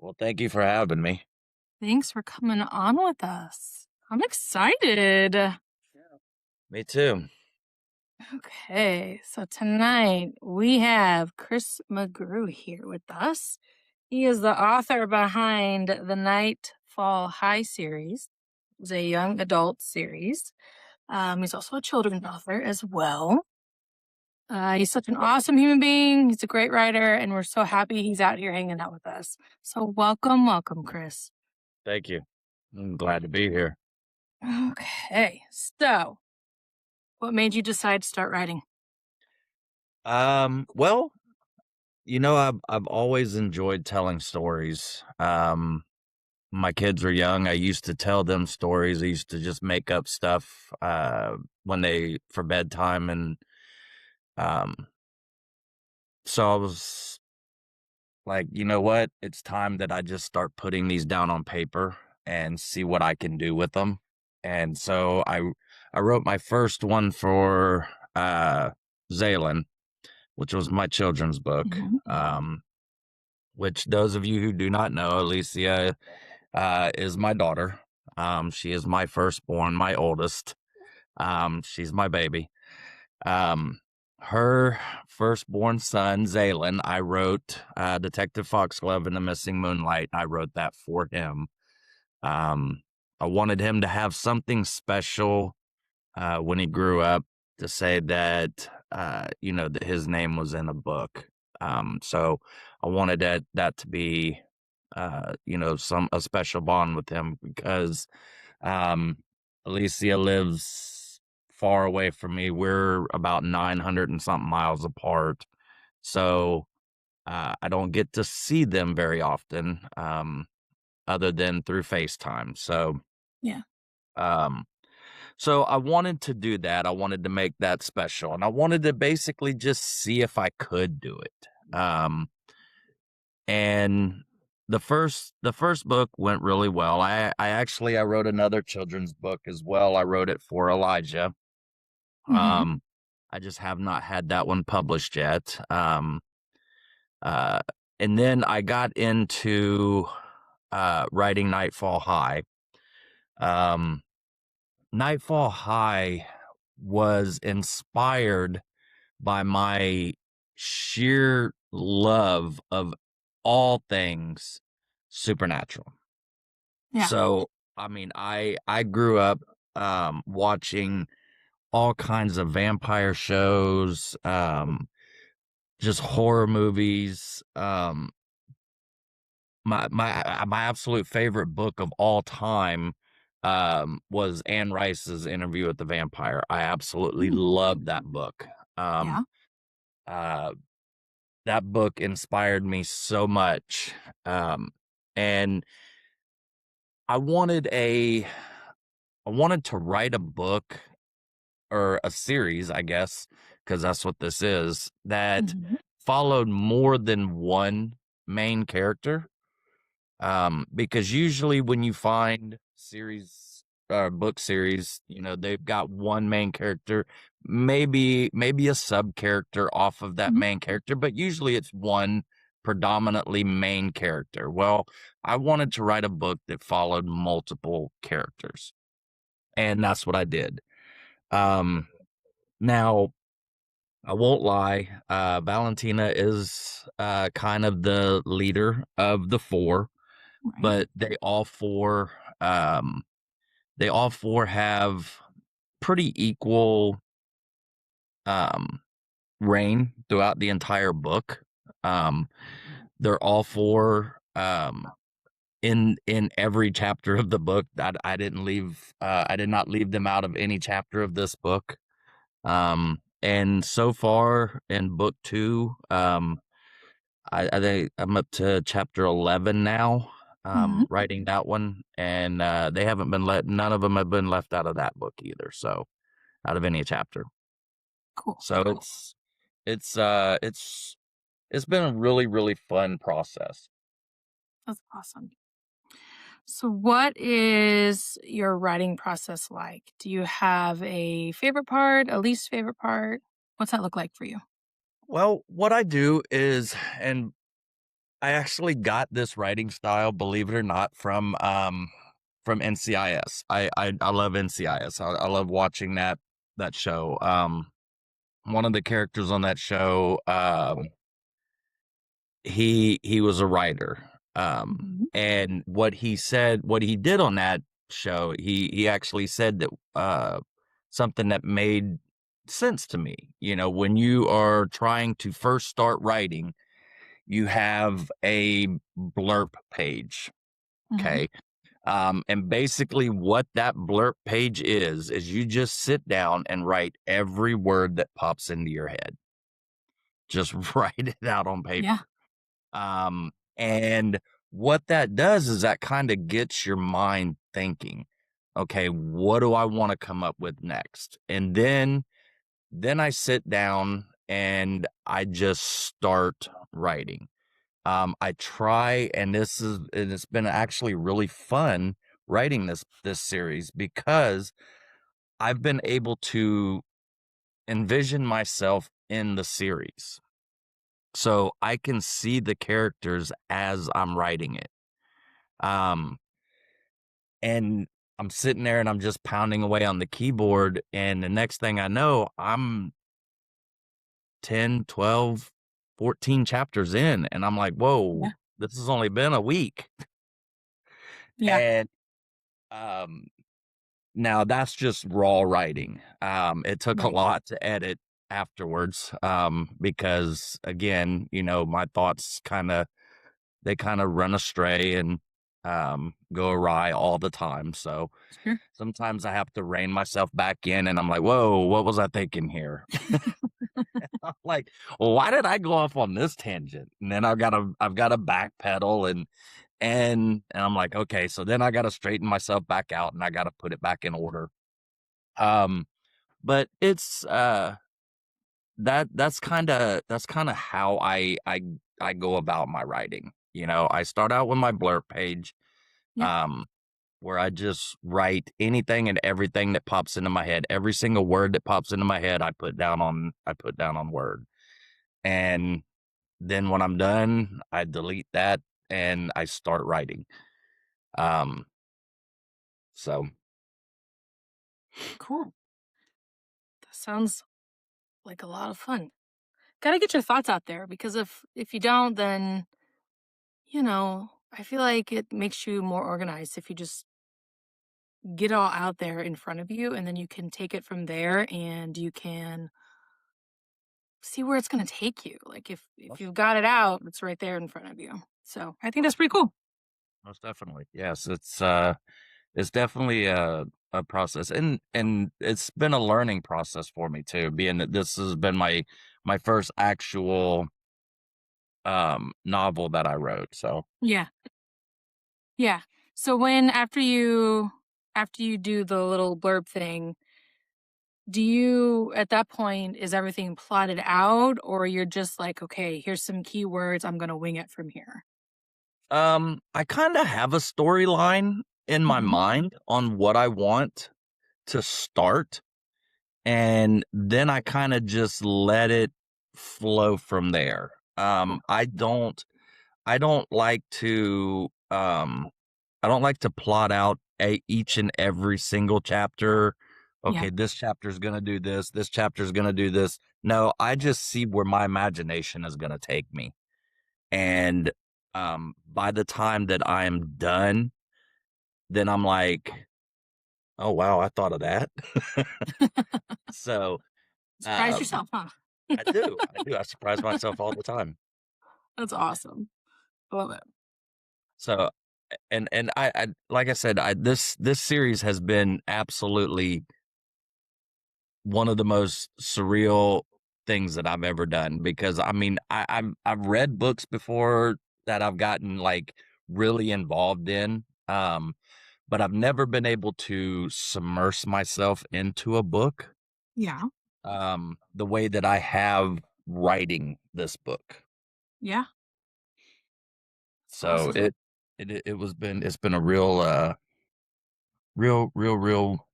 Well, thank you for having me. Thanks for coming on with us. I'm excited. Me too. Okay, so tonight we have Chris McGrew here with us. He is the author behind the Nightfall High Series. It's a young adult series. He's also a children's author as well. He's such an awesome human being. He's a great writer, and we're so happy he's out here hanging out with us. So, welcome, Chris. Thank you. I'm glad to be here. Okay, so what made you decide to start writing? Well, I've always enjoyed telling stories. My kids were young. I used to tell them stories. I used to just make up stuff when they for bedtime, and um, so I was like, you know what? It's time that I just start putting these down on paper and see what I can do with them. And so I wrote my first one for Zaylen, which was my children's book. Mhm. Which those of you who do not know, Alicia is my daughter. She is my firstborn, my oldest. She's my baby. Um, Her firstborn son, Zaylen, I wrote Detective Foxglove and the Missing Moonlight. I wrote that for him. Um, I wanted him to have something special when he grew up to say that, that his name was in a book. So I wanted that to be, a special bond with him because um, Alicia lives far away from me. We're about 900 and something miles apart. So I don't get to see them very often, other than through FaceTime. Yeah. Um, so I wanted to do that. I wanted to make that special, and I wanted to basically just see if I could do it. And the first book went really well. I wrote another children's book as well. I wrote it for Elijah. Mhm. Um, I just have not had that one published yet. Uh, and then I got into writing Nightfall High. Um, Nightfall High was inspired by my sheer love of all things supernatural. Yeah. So, I grew up watching all kinds of vampire shows, just horror movies. My absolute favorite book of all time was Anne Rice's Interview with the Vampire. I absolutely Mm. loved that book. Um, Yeah. uh, that book inspired me so much. Um, and I wanted a I wanted to write a book or a series, I guess, because that's what this is, that Mhm. followed more than one main character. Because usually when you find series or book series, they've got one main character, maybe a sub character off of that Mhm. main character, but usually it's one predominantly main character. Well, I wanted to write a book that followed multiple characters, and that's what I did. Um, Now I won't lie, Valentina is kind of the leader of the four, Right. but um they all four have pretty equal um reign throughout the entire book. Um they're all four in every chapter of the book. I did not leave them out of any chapter of this book. And so far in book two, I think I'm up to chapter 11 now, Mhm. writing that one, and they haven't been none of them have been left out of that book either. So out of any chapter. Cool. So it's it's been a really, really fun process. That's awesome. So, what is your writing process like? Do you have a favorite part, a least favorite part? What's that look like for you? Well, what I do is, and I actually got this writing style, believe it or not, from NCIS. I love NCIS. I love watching that show. One of the characters on that show, he was a writer. Mhm. And what he did on that show, he actually said that something that made sense to me. You know, when you are trying to first start writing, you have a blurb page. Mhm. Okay. And basically what that blurb page is you just sit down and write every word that pops into your head. Just write it out on Yeah. paper. And what that does is that kind of gets your mind thinking, okay, what do I want to come up with next? And then I sit down and I just start writing. I try, and it's been actually really fun writing this series because I've been able to envision myself in the series. So I can see the characters as I'm writing it. Um, and I'm sitting there and I'm just pounding away on the keyboard. And the next thing I know, I'm 10, 12, 14 chapters in. And I'm like, whoa, Yeah. this has only been a week. Yeah. And um, now that's just raw writing. It took a Right. lot to edit afterwards because, again, you know, my thoughts they kind of run astray and go awry all the time. So Sure. sometimes I have to rein myself back in and I'm like, whoa, what was I thinking here? I'm like, well, why did I go off on this tangent? And then I've got to backpedal and I'm like, okay, so then I got to straighten myself back out and I got to put it back in order. Um, but it's that's kind of how I go about my writing. You know, I start out with my blurb page, Yeah. um, where I just write anything and everything that pops into my head. Every single word that pops into my head, I put down on Word. And then when I'm done, I delete that and I start writing. Um, so Cool. That sounds like a lot of fun. Gotta get your thoughts out there because if you don't, then I feel like it makes you more organized if you just get it all out there in front of you and then you can take it from there and you can see where it's gonna take you. Like if most, you've got it out, it's right there in front of you. So I think that's pretty cool. most definitely, yes, it's definitely a process, and it's been a learning process for me too, being that this has been my first actual novel that I wrote. So Yeah. Yeah. So when after you do the little blurb thing, do you at that point is everything plotted out or you're just like, okay, here's some keywords, I'm gonna wing it from here? I kind of have a storyline in my Mhm. mind on what I want to start, and then I kind of just let it flow from there. Cool. I don't like to I don't like to plot out each and every single chapter. Yeah. Okay, this chapter is going to do this, this chapter is going to do this. No, I just see where my imagination is going to take me. And by the time that I'm done, then I'm like, oh wow, I thought of that. So Surprise um yourself, huh? I do. I do. I surprise myself all the time. That's awesome. I love it. So and I like I said, this series has been absolutely one of the most surreal things that I've ever done because I mean I've read books before that I've gotten like really involved in, but I've never been able to submerge myself into a book Yeah. the way that I have writing this book. Yeah. It's So awesome. it's been a real real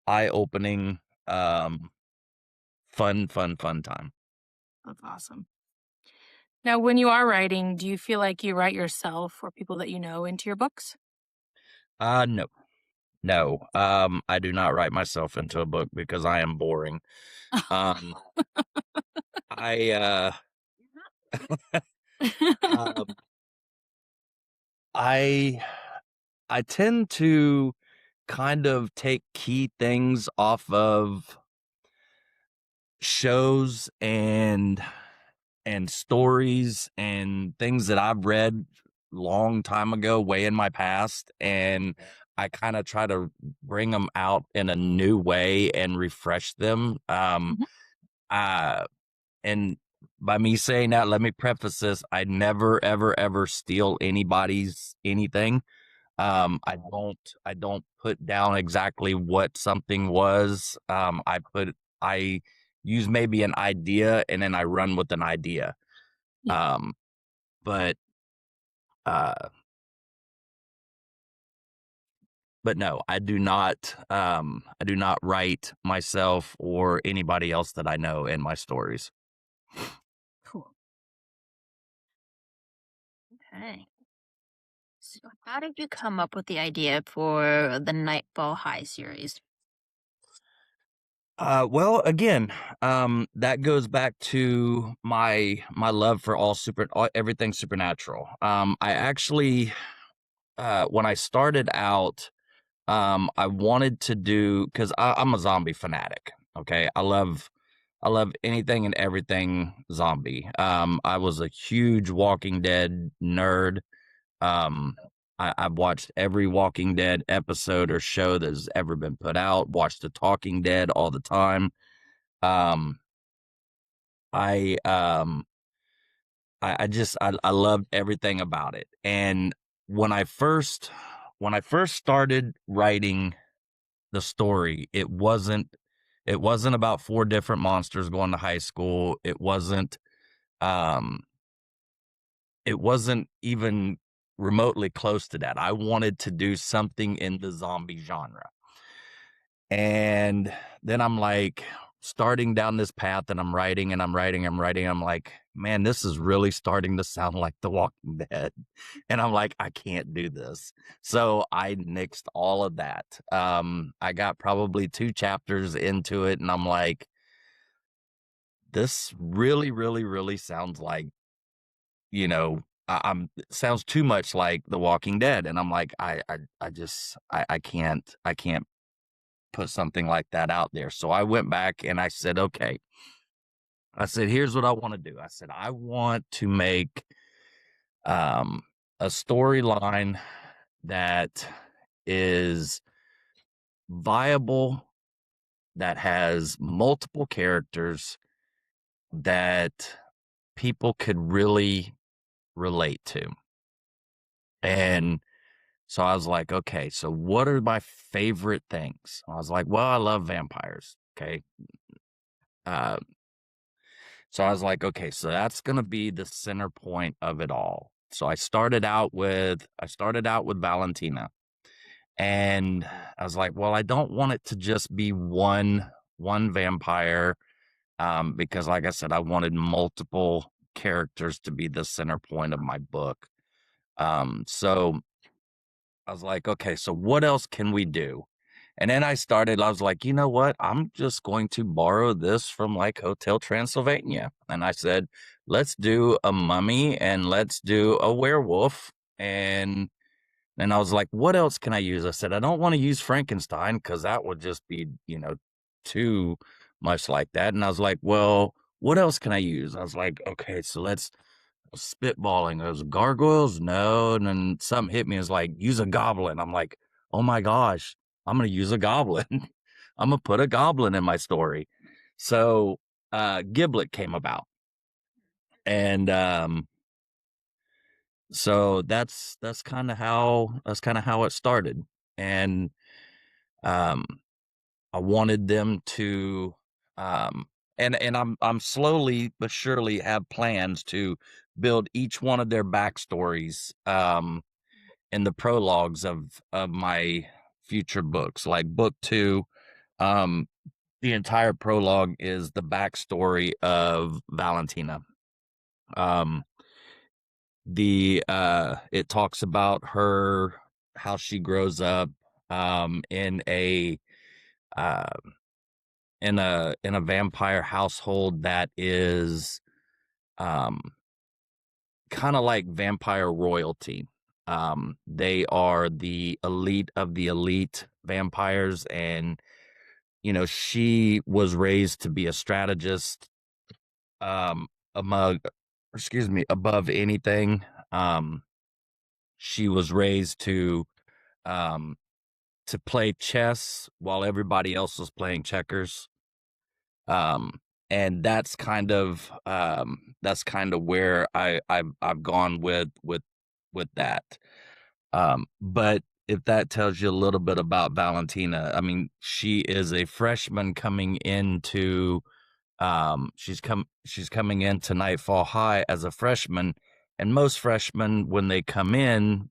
eye opening um fun time. That's awesome. Now, when you are writing, do you feel like you write yourself or people that you know into your books? No, no. I do not write myself into a book because I am boring. Um, I um, I I tend to kind of take key things off of shows and stories and things that I've read long time ago, way in my past, and I kind of try to bring them out in a new way and refresh them. Mhm. Uh, and by me saying that, let me preface this: I never, ever, ever steal anybody's anything. I don't put down exactly what something was. I use maybe an idea and then I run with an idea. Yeah, Um, but uh, but no, I do not write myself or anybody else that I know in my stories. cool. Okay. So how did you come up with the idea for the Nightfall High series? Well, again, that goes back to my love for everything supernatural. I actually, when I started out, I wanted to do because I'm a zombie fanatic. Okay, I love anything and everything zombie. I was a huge Walking Dead nerd. Um, I've watched every Walking Dead episode or show that has ever been put out. Watched The Talking Dead all the time. Um, I um, I loved everything about it. And when I first when I first started writing the story, it wasn't about four different monsters going to high school. Um it wasn't even remotely close to that. I wanted to do something in the zombie genre. And then I'm like starting down this path and I'm writing and I'm writing, I'm writing. I'm like, man, this is really starting to sound like The Walking Dead. And I'm like, I can't do this. So I nixed all of that. I got probably two chapters into it and I'm like, this really, really, really sounds like, I'm it sounds too much like The Walking Dead. And I'm like, I can't put something like that out there. So I went back and I said, okay, I said, here's what I want to do. I said, I want to make um, a storyline that is viable, that has multiple characters that people could really relate to. And so I was like, okay, so what are my favorite things? I was like, well, I love vampires. Okay. Uh, So I was like, okay, so that's going to be the center point of it all. So I started out with Valentina and I was like, well, I don't want it to just be one vampire because like I said, I wanted multiple characters to be the center point of my book. So I was like, okay, so what else can we do? And then I was like, you know what? I'm just going to borrow this from like Hotel Transylvania. And I said, let's do a mummy and let's do a werewolf. And then I was like, what else can I use? I said, I don't want to use Frankenstein because that would just be, too much like that. And I was like, well, what else can I use? I was like, okay, so let's spitballing. Those gargoyles? No. And then something hit me. It was like, use a goblin. I'm like, oh my gosh, I'm going to use a goblin. I'm going to put a goblin in my story. So, Giblet came about. And, so that's kind of how it started. And, um, I wanted them to, um, and I'm slowly but surely have plans to build each one of their backstories in the prologues of my future books. Like book two, um, the entire prologue is the backstory of Valentina. Um, it talks about her, how she grows up in a uh, in a vampire household that is um kind of like vampire royalty. They are the elite of the elite vampires, and she was raised to be a strategist, among excuse me, above anything. She was raised um to play chess while everybody else was playing checkers. Um, and that's kind of where I've gone with that. But if that tells you a little bit about Valentina, I mean, she is a freshman coming into she's coming into Nightfall High as a freshman, and most freshmen when they come in,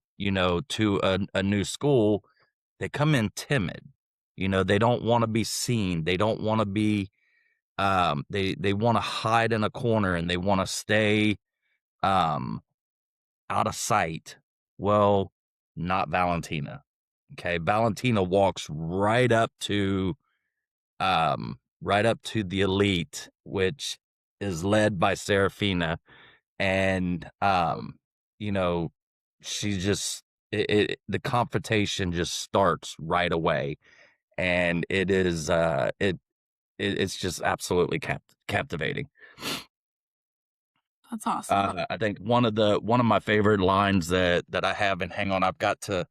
to a new school, they come in timid. They don't want to be seen. They don't want to be they want to hide in a corner, and they want to stay um out of sight. Well, not Valentina. Okay, Valentina walks right up to the elite, which is led by Serafina, and you know she just the confrontation just starts right away, and it's just absolutely captivating. That's awesome. I think one of my favorite lines that I have, and hang on, I've got to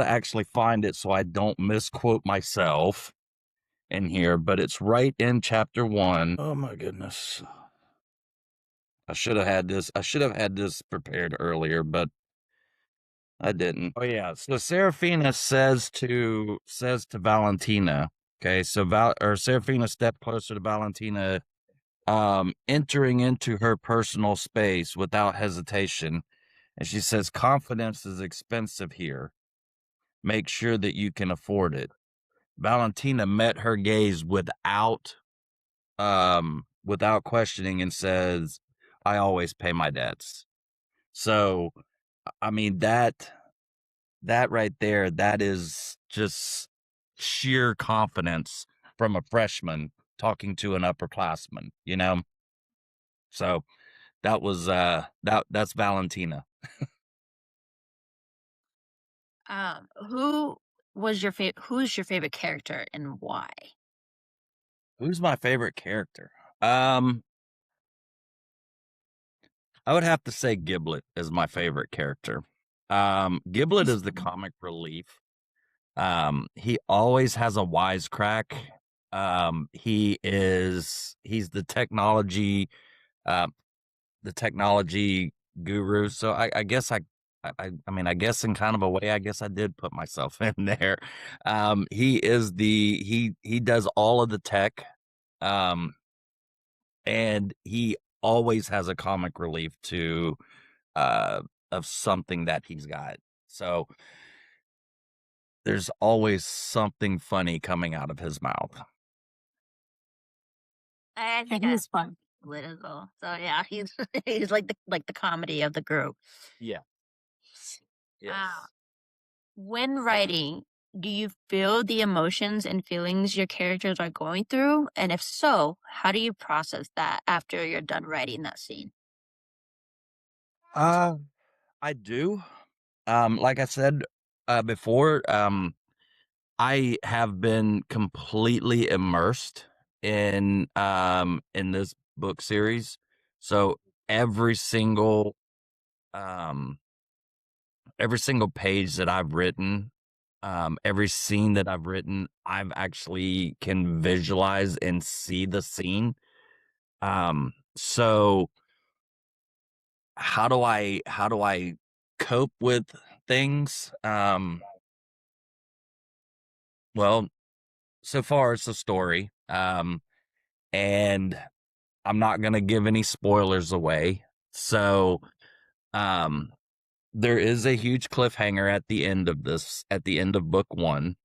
actually find it so I don't misquote myself in here, but it's right in chapter 1. Oh my goodness. I should have had this prepared earlier, but I didn't. Oh yeah. So Serafina says to Valentina, okay, so Serafina stepped closer to Valentina, entering into her personal space without hesitation. And she says, confidence is expensive here. Make sure that you can afford it. Valentina met her gaze without questioning, and says, I always pay my debts. So, I mean, that right there, that is just sheer confidence from a freshman talking to an upperclassman. So that's Valentina. Who was your favorite? Who's your favorite character and why? Who's my favorite character? Um, I would have to say Giblet is my favorite character. Giblet is the comic relief. He always has a wisecrack. He's uh, the technology guru. So I guess I mean, I guess in kind of a way, I guess I did put myself in there. He does all of the tech. Um, and he always has a comic relief to uh of something that he's got. So there's always something funny coming out of his mouth. I And think he I was fun. would as well. So yeah, he's he's like the comedy of the group. Yeah. Uh, Yes. when writing, do you feel the emotions and feelings your characters are going through? And if so, how do you process that after you're done writing that scene? Uh, I do. Like I said before, I have been completely immersed in this book series. So every single um every single page that I've written, every scene that I've written, I've actually can visualize and see the scene. So how do I cope with things? Well, so far it's a story. And I'm not gonna give any spoilers away. So um there is a huge cliffhanger at the end of book 1,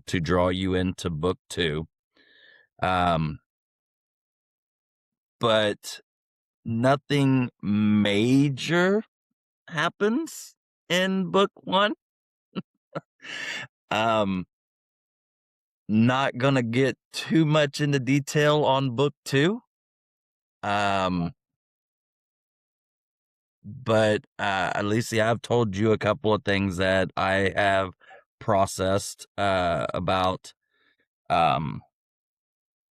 to draw you into book 2. Um, but nothing major happens in book 1. Not gonna get too much into detail on book 2. But Alicia, I've told you a couple of things that I have processed about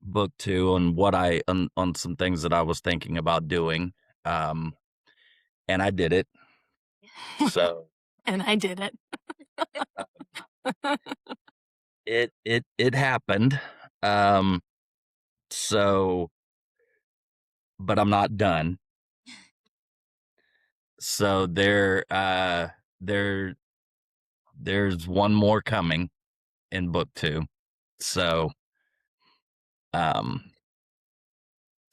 book 2 and what on some things that I was thinking about doing. And I did it. So And I did it. it happened. So but I'm not done. So there's one more coming in book 2. So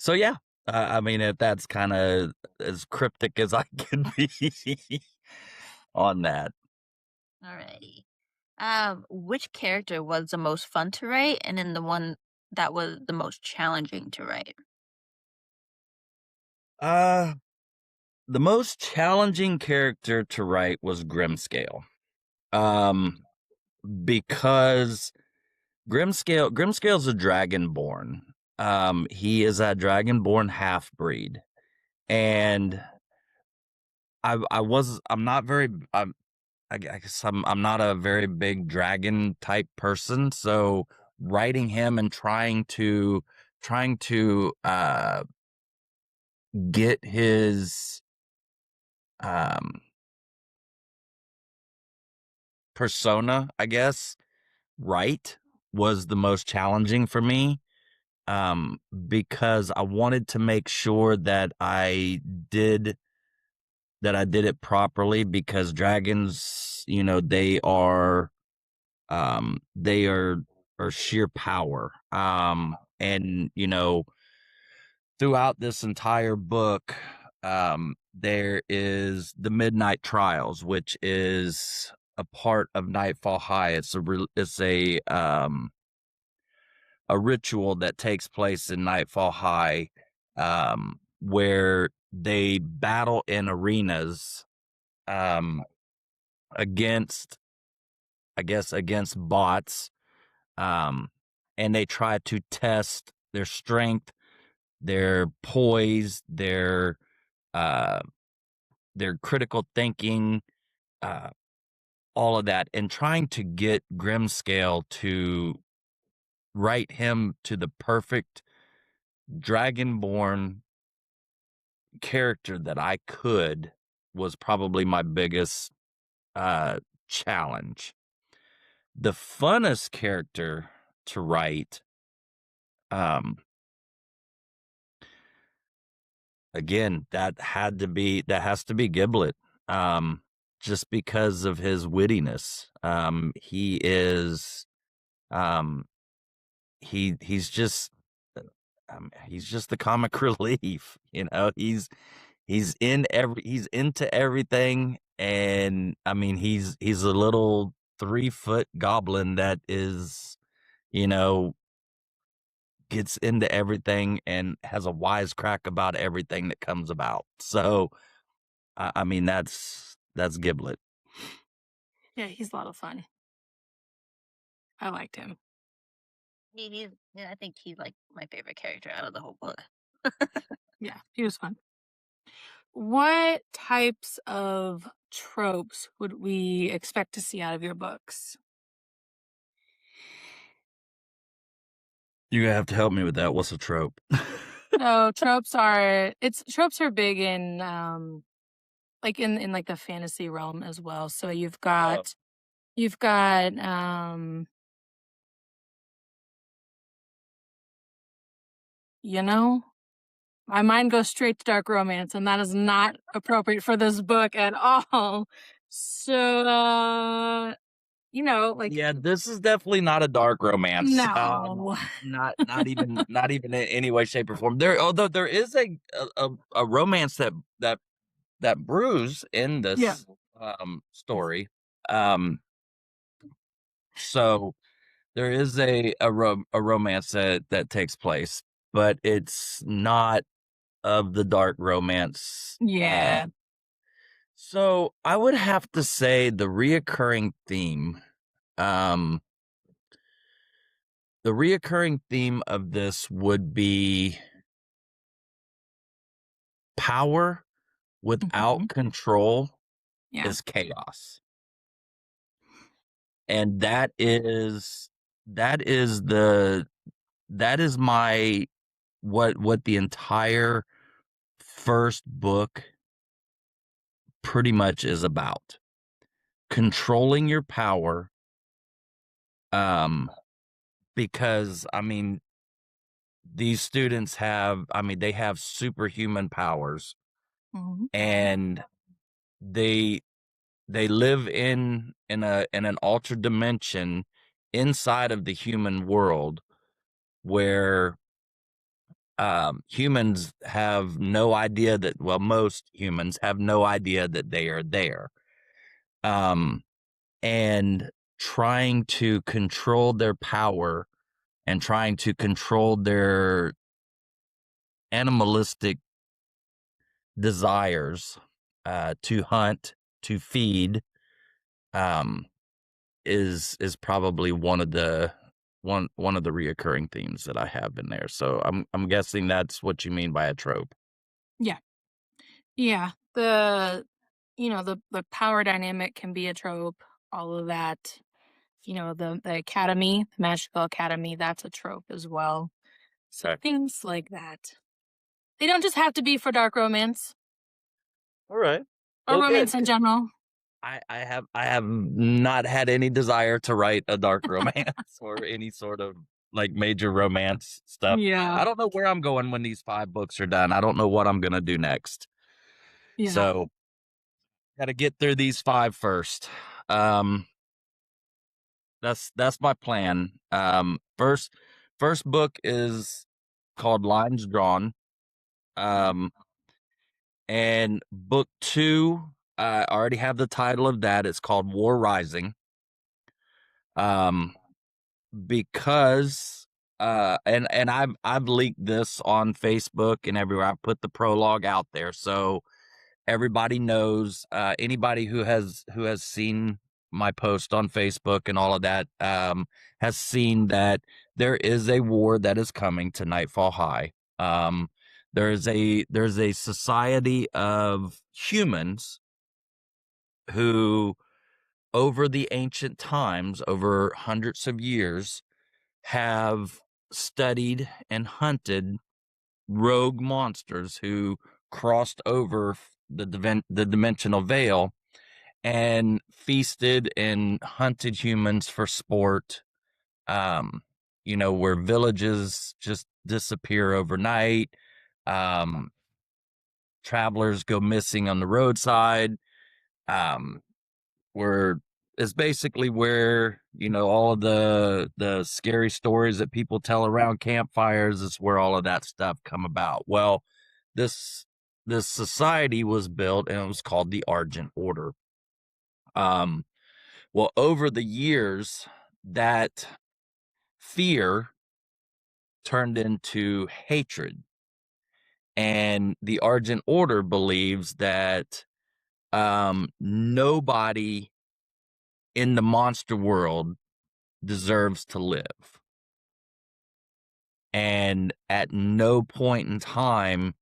yeah, I mean, if that's kind of as cryptic as I can be on that. Alrighty. Which character was the most fun to write, and then the one that was the most challenging to write? The most challenging character to write was Grimscale. Because Grimscale's a dragonborn. He is a dragonborn half-breed. And I'm not very I guess I'm not a very big dragon type person, so writing him and trying to get his persona, I guess, right was the most challenging for me. Because I wanted to make sure that I did it properly, because dragons, they are sheer power. And throughout this entire book, there is the Midnight Trials, which is a part of Nightfall High. It's a ritual that takes place in Nightfall High, where they battle in arenas, against, against bots, and they try to test their strength, their poise, their critical thinking, all of that, and trying to get Grimscale to write him to the perfect dragonborn character that I could was probably my biggest challenge. The funnest character to write, again, that has to be Giblet, just because of his wittiness. He is, he's just, he's just the comic relief. He's into everything, and I mean, he's a little 3-foot goblin that is, gets into everything and has a wisecrack about everything that comes about. So, I mean, that's Giblet. Yeah, he's a lot of fun. I liked him. Yeah, I think he's like my favorite character out of the whole book. Yeah, he was fun. What types of tropes would we expect to see out of your books? You're gonna have to help me with that. What's a trope? So tropes are big in like in like the fantasy realm as well. So you've got my mind goes straight to dark romance, and that is not appropriate for this book at all. So like Yeah, this is definitely not a dark romance. no. Not even in any way, shape, or form. Although there is a romance that brews in Yeah. this story. So there is a romance that takes place, but it's not of the dark romance. Yeah. So I would have to say the reoccurring theme. Um, the reoccurring theme of this would be power without Mhm. control Yeah. is chaos. And that is my what the entire first book pretty much is about. Controlling your power, um because I mean these students have, I mean, they have superhuman powers, Mhm. and they they live in an altered dimension inside of the human world where humans have no idea that, well, most humans have no idea that they are there. Um, and trying to control their power and trying to control their animalistic desires, to hunt, to feed, um, is probably one of the reoccurring themes that I have in there. So I'm guessing that's what you mean by a trope. Yeah. Yeah. The power dynamic can be a trope, all of that. The academy, the magical academy, that's a trope as well. So Okay. things like that. They don't just have to be for dark romance All right. or Well, good. romance in general. I have not had any desire to write a dark romance or any sort of like major romance stuff. Yeah. I don't know where I'm going when these 5 books are done. I don't know what I'm gonna do next. Yeah. So got to get through these 5 first. Um, that's my plan. First book is called Lines Drawn. Um, and book 2, I already have the title of that. It's called War Rising. Um, because and I've leaked this on Facebook and everywhere. I've put the prologue out there, so everybody knows. Anybody who has seen my post on Facebook and all of that, has seen that there is a war that is coming to Nightfall High. There's a society of humans who, over the ancient times, over hundreds of years, have studied and hunted rogue monsters who crossed over the dimensional veil and feasted and hunted humans for sport. Um, where villages just disappear overnight. Um, Travelers go missing on the roadside. Um, where is basically where, all of the scary stories that people tell around campfires is where all of that stuff come about. Well, this this society was built and it was called the Argent Order. Um, well, over the years, that fear turned into hatred, and the Argent Order believes that nobody in the monster world deserves to live. And at no point in time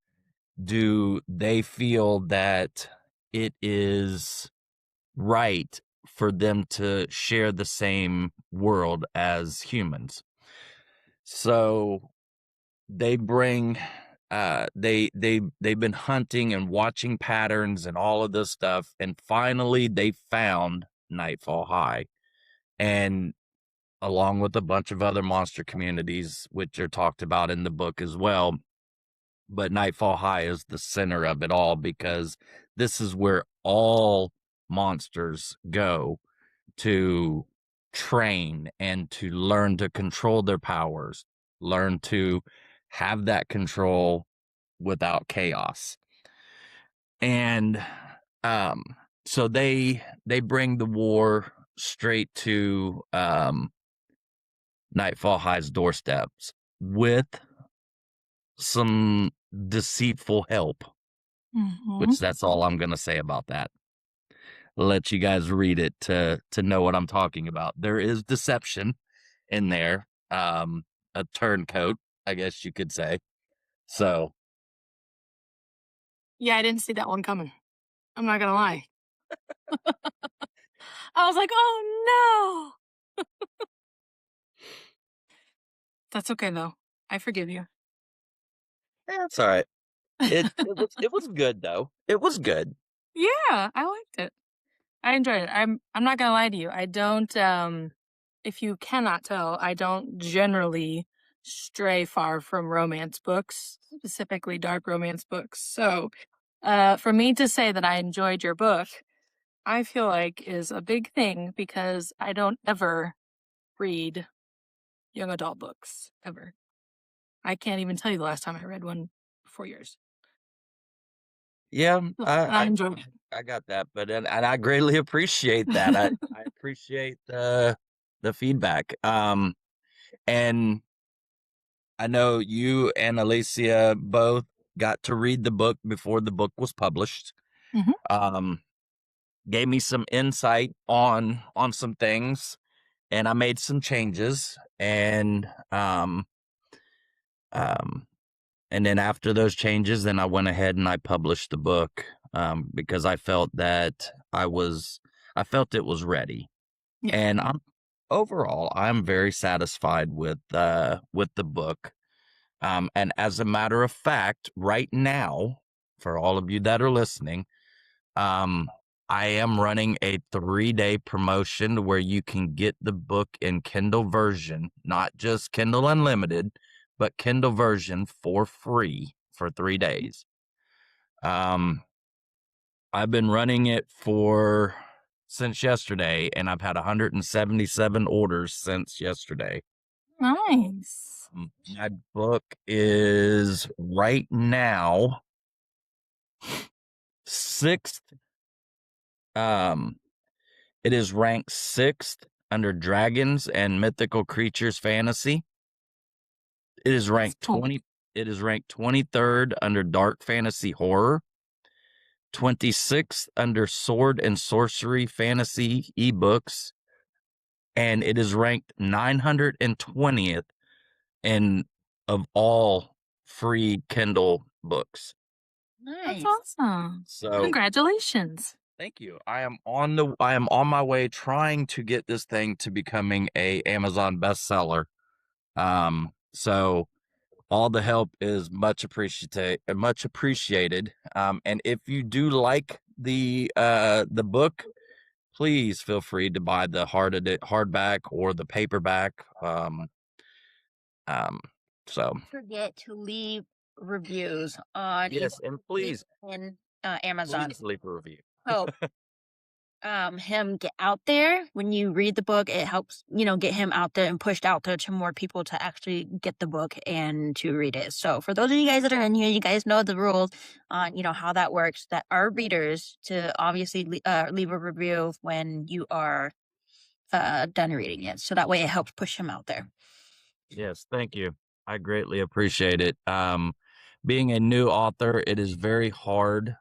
do they feel that it is right for them to share the same world as humans. So they bring they've been hunting and watching patterns and all of this stuff, and finally they found Nightfall High, and along with a bunch of other monster communities, which are talked about in the book as well. But Nightfall High is the center of it all because this is where all monsters go to train and to learn to control their powers, learn to have that control without chaos. And um, so they bring the war straight to Nightfall High's doorsteps with some deceitful help, Mhm. which that's all I'm gonna say about that. Let you guys read it to know what I'm talking about. There is deception in there, a turncoat, I guess you could say. So Yeah, I didn't see that one coming. I'm not gonna lie. I was like, "Oh, no!" That's okay, though. I forgive you. it's all right. It was good though. It was good. Yeah, I liked it. I enjoyed it. I'm not gonna lie to you. I don't, if you cannot tell, I don't generally stray far from romance books, specifically dark romance books. So, for me to say that I enjoyed your book, I feel like is a big thing because I don't ever read young adult books, ever. I can't even tell you the last time I read one before yours. Yeah, And I I enjoyed it. I got that, but and I greatly appreciate that. I appreciate the feedback. And I know you and Alicia both got to read the book before the book was published. Mhm. Um, Gave me some insight on some things, and I made some changes. Um, and then after those changes, then I went ahead and I published the book because I felt that I felt it was ready. Yeah. And I'm very satisfied with the book. And as a matter of fact, right now, for all of you that are listening, um, I am running a 3-day promotion where you can get the book in Kindle version, not just Kindle Unlimited, but Kindle version for free for 3 days. I've been running it since yesterday, and I've had 177 orders since yesterday. Nice. My book is right now sixth. It is ranked 6th under Dragons and Mythical Creatures Fantasy. It is ranked Cool. 20. It is ranked 23rd under Dark Fantasy Horror, 26th under Sword and Sorcery Fantasy ebooks, and it is ranked 920th in of all free Kindle books. That's Nice. awesome. So Congratulations. thank you. I am on my way trying to get this thing to becoming a Amazon bestseller. So all the help is much appreciated. And if you do like the book, please feel free to buy the hardback or the paperback. Um, so Don't forget to leave reviews on yes, and please Amazon. please leave a review. Help him get out there. When you read the book, it helps, get him out there and pushed out there to more people to actually get the book and to read it. So for those of you guys that are in here, you guys know the rules on, how that works, that are readers to obviously leave a review when you are done reading it. So that way it helps push him out there. Yes, thank you. I greatly appreciate it. Being a new author, it is very hard.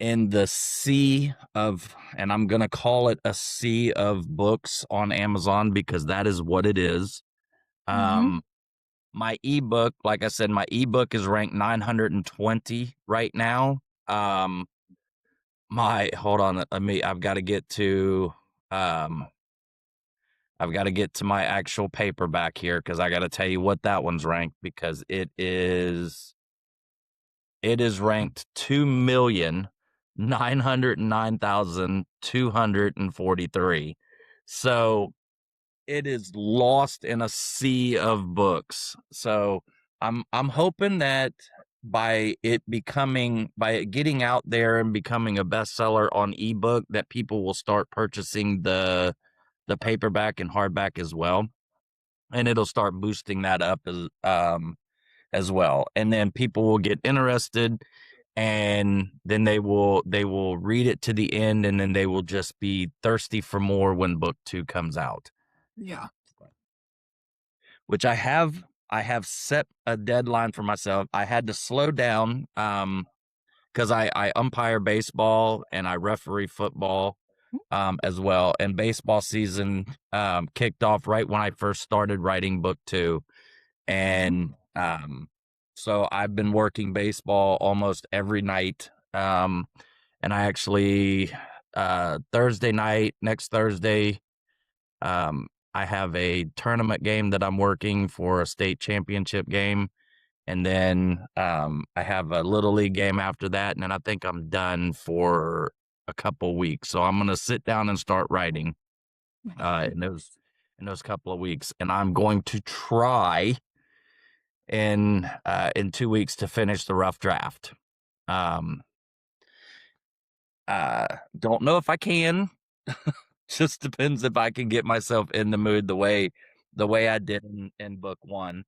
In the sea of, and I'm going to call it a sea of books on Amazon because that is what it is. Mhm. My ebook, like I said, my ebook is ranked 920 right now. Hold on, I've got to get to, my actual paperback here because I got to tell you what that one's ranked because it is ranked 2,909,243. So it is lost in a sea of books. So I'm hoping that by it getting out there and becoming a bestseller on ebook, that people will start purchasing the paperback and hardback as well, and it'll start boosting that up as well. And then people will get interested, and then they will read it to the end, and then they will just be thirsty for more when book 2 comes out. Yeah. Which I have I have set a deadline for myself. I had to slow down because I umpire baseball and I referee football as well. And baseball season kicked off right when I first started writing book 2. And so I've been working baseball almost every night. And I actually, Thursday night, next Thursday, I have a tournament game that I'm working for, a state championship game. And then I have a little league game after that. And then I think I'm done for a couple weeks. So I'm going to sit down and start writing in those couple of weeks. And I'm going to try in 2 weeks to finish the rough draft. Don't know if I can. Just depends if I can get myself in the mood the way I did in book 1.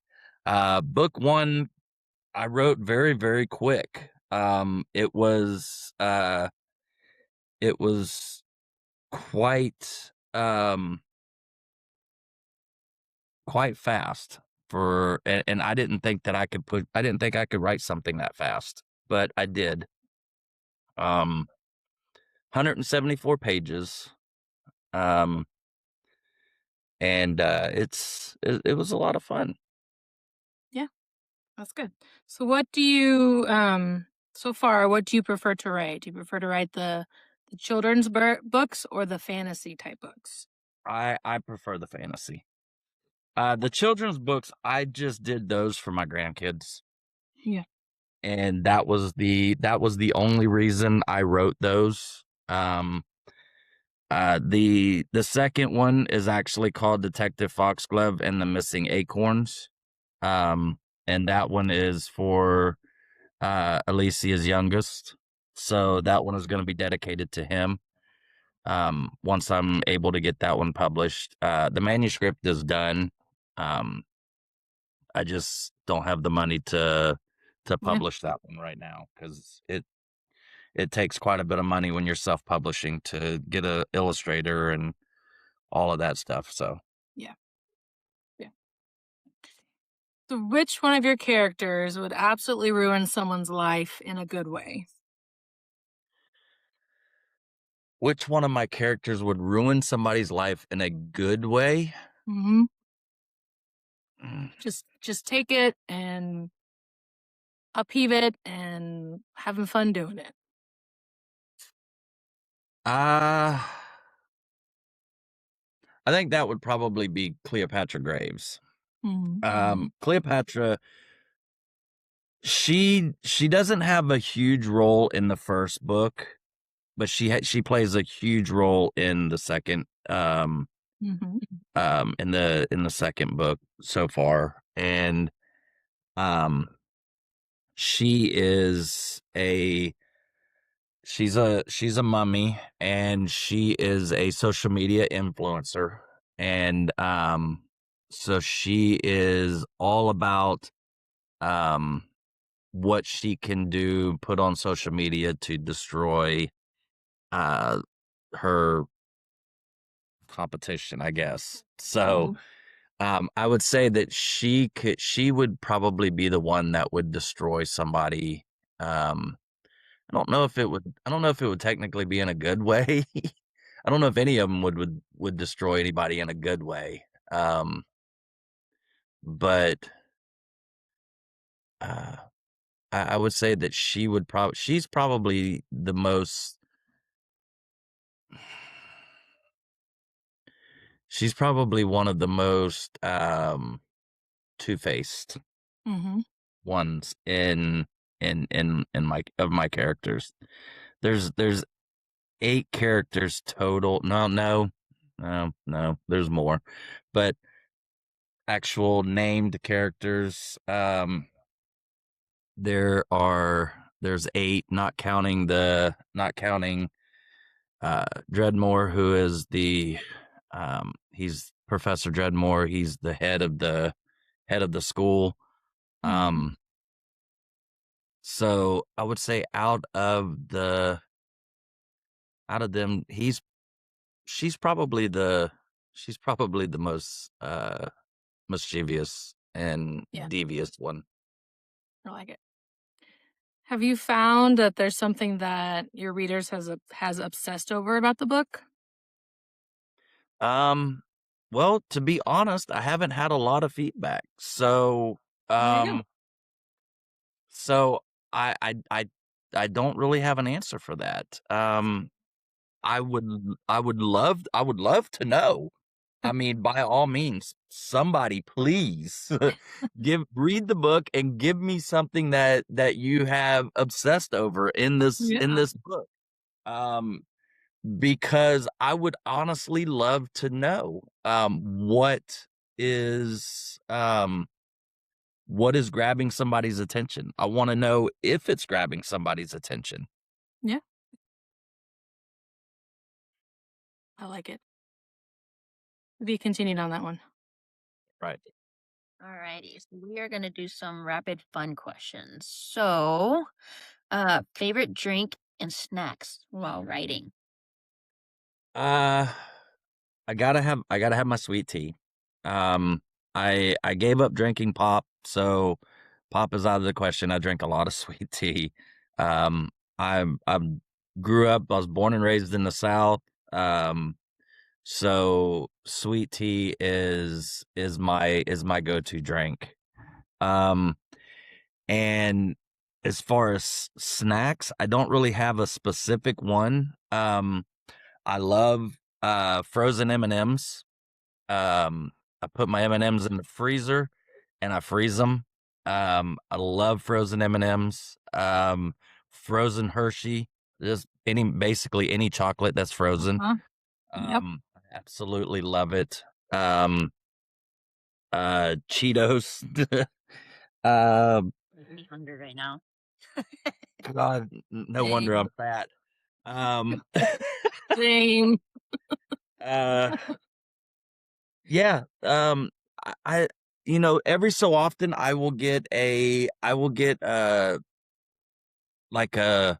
Book 1 I wrote very, very quick. It was quite quite fast and I didn't think that I could write something that fast, but I did. 174 pages. And it was a lot of fun. Yeah, that's good. So what do you so far what do you prefer to write? Do you prefer to write the children's books or the fantasy type books? I prefer the fantasy. The children's books, I just did those for my grandkids. Yeah. And that was the only reason I wrote those. The second one is actually called Detective Foxglove and the Missing Acorns. And that one is for Alicia's youngest. So that one is going to be dedicated to him. Once I'm able to get that one published. The manuscript is done. I just don't have the money to publish that one right now because it takes quite a bit of money when you're self-publishing to get a illustrator and all of that stuff. So yeah. So which one of your characters would absolutely ruin someone's life in a good way? which one of my characters would ruin somebody's life in a good way? Mm-hmm. Just take it and upheave it and having fun doing it. I think that would probably be Cleopatra Graves. Mm-hmm. Cleopatra, she doesn't have a huge role in the first book, but she plays a huge role in the second Mm-hmm. in the second book so far. And she is she's a mummy, and she is a social media influencer. And so she is all about what she can do, put on social media to destroy her competition, I guess. So I would say that she would probably be the one that would destroy somebody. I don't know if it would technically be in a good way. I don't know if any of them would destroy anybody in a good way. But I would say that she's probably the most. She's probably one of the most two-faced ones in my characters. There's 8 characters total. No, there's more. But actual named characters, there's 8, not counting Dreadmore, who is he's Professor Dreadmore. He's the head of the school. So I would say out of them, she's probably the most mischievous and Yeah. devious one. I like it. Have you found that there's something that your readers has obsessed over about the book? Well, to be honest, I haven't had a lot of feedback. So, There you go. um, so I don't really have an answer for that. I would love to know. I mean, by all means, somebody please read the book and give me something that you have obsessed over in Yeah. this book. Um, because I would honestly love to know is what is grabbing somebody's attention. I want to know if it's grabbing somebody's attention. Yeah. I like it. Be continued on that one. Right. Alrighty, so we are gonna do some rapid fun questions. So, favorite drink and snacks while writing. Uh I gotta have my sweet tea. Um, I gave up drinking pop, so pop is out of the question. I drink a lot of sweet tea. Um, I grew up. I was born and raised in the South. Um, so sweet tea is my go to drink. Um, and as far as snacks, I don't really have a specific one. I love frozen M&Ms. I put my M&Ms in the freezer and I freeze them. I love frozen M&Ms. Frozen Hershey, just basically any chocolate that's frozen. Yep. I absolutely love it. Cheetos. Making me hungry right now. God, no wonder I'm fat. Same. uh, yeah. I every so often I will get like a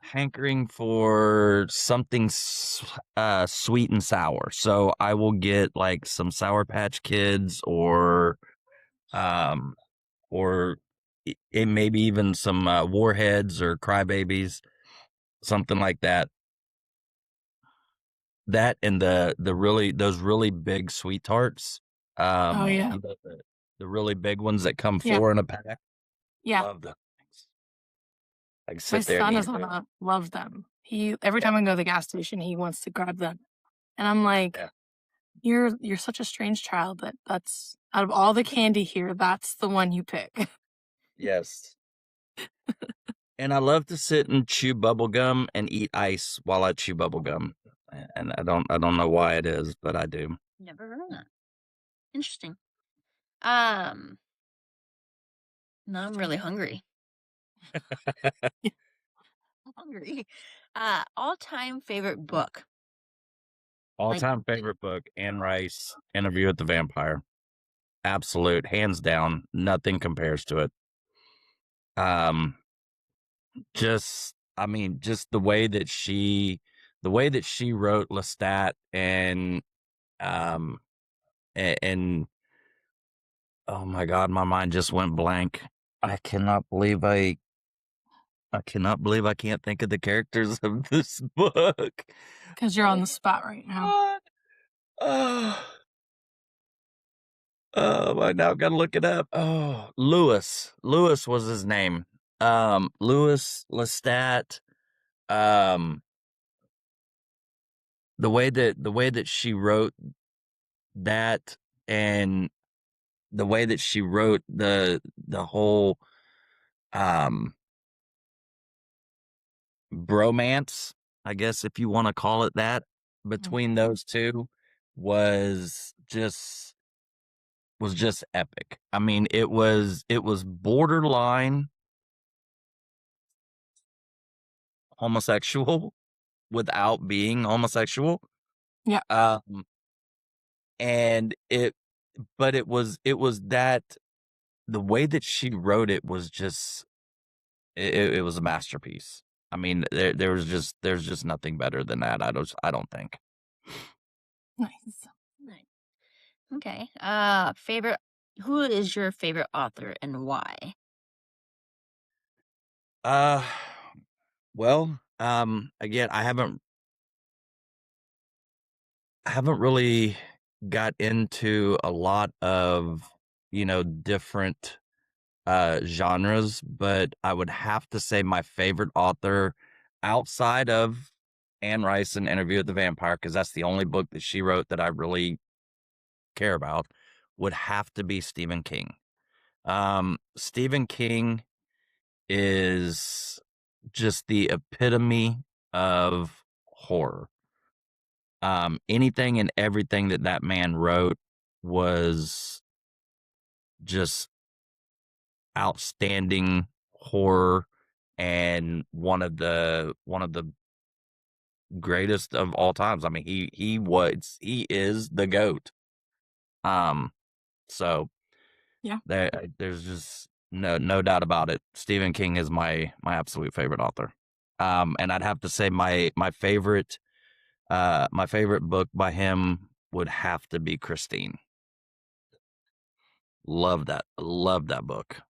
hankering for something sweet and sour. So I will get like some Sour Patch Kids um or it maybe even some Warheads or Crybabies, something like that. That and the really those really big sweet tarts. Oh yeah. You know, the really big ones that come Yeah. 4 in a pack. Yeah. Love those things. I can My sit there and son eat is them. gonna love them. Every time I go to the gas station, he wants to grab them. And I'm like, Yeah. you're such a strange child that that's out of all the candy here, that's the one you pick. Yes. And I love to sit and chew bubble gum and eat ice while I chew bubble gum. And I don't know why it is, but I do. Never heard of that. Interesting. Now I'm really hungry. I'm hungry. All-time favorite book. All-time favorite book, Anne Rice, Interview with the Vampire. Absolute, hands down, nothing compares to it. I mean, just the way that she wrote Lestat um, and oh my God, my mind just went blank. I cannot believe I cannot believe I can't think of the characters of this book. Because you're on Oh the spot right now. God. Oh, I now gotta look it up. Oh, Lewis. Lewis was his name. Lewis Lestat. Um, the way that she wrote that and the way that she wrote the whole um bromance, I guess if you want to call it that, between those two was just epic. I mean, it was borderline homosexual without being homosexual. Yeah. Um and it was that the way that she wrote it was just it was a masterpiece. I mean, there's just nothing better than that. I don't think. Nice. Nice. Okay. Favorite. Who is your favorite author and why? Uh, well, again, I haven't really got into a lot of, different genres, but I would have to say my favorite author outside of Anne Rice and Interview with the Vampire, because that's the only book that she wrote that I really care about, would have to be Stephen King. Stephen King is just the epitome of horror. Anything and everything that man wrote was just outstanding horror and one of the greatest of all times. I mean, he is the GOAT. Um, so Yeah. there's just no doubt about it. Stephen King is my absolute favorite author. And I'd have to say my favorite book by him would have to be Christine. Love that book.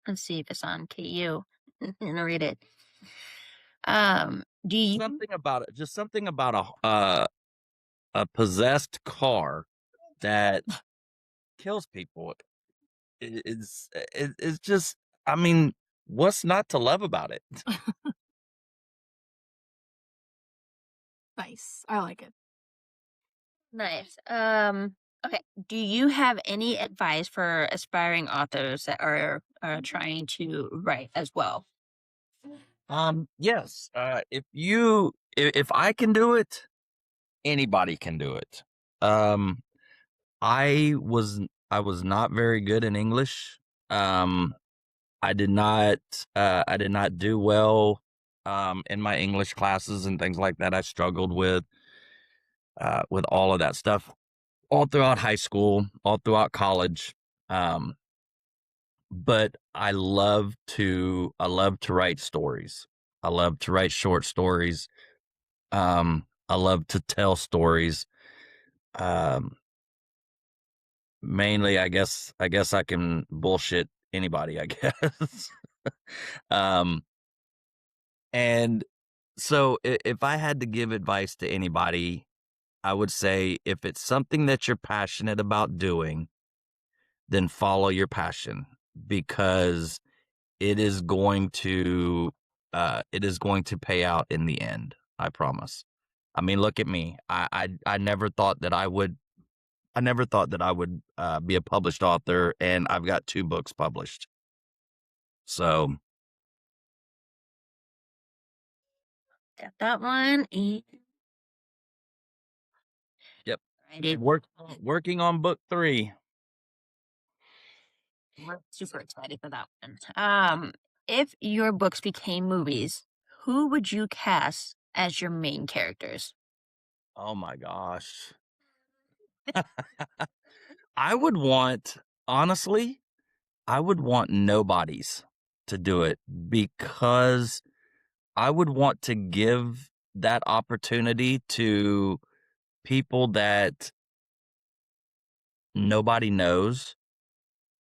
Let's see if it's on KU. And read it. Do you? Something about a possessed car that kills people. It's just, I mean, what's not to love about it? Nice. I like it. Nice. Okay. Do you have any advice for aspiring authors that are trying to write as well? Yes. If I can do it, anybody can do it. Um, I was not very good in English. Um, I did not do well in my English classes and things like that. I struggled with all of that stuff all throughout high school, all throughout college. Um, but I love to write stories. I love to write short stories. I love to tell stories. Um, Mainly, I guess I can bullshit anybody, I guess. um, and so if I had to give advice to anybody, I would say if it's something that you're passionate about doing, then follow your passion, because it is going to pay out in the end. I promise. I mean, look at me. I never thought that I would be a published author, and I've got 2 books published. So, Got that one. yep. Alrighty. Working on book 3. We're super excited for that one. If your books became movies, who would you cast as your main characters? Oh my gosh. I would want honestly, I would want nobodies to do it, because I would want to give that opportunity to people that nobody knows.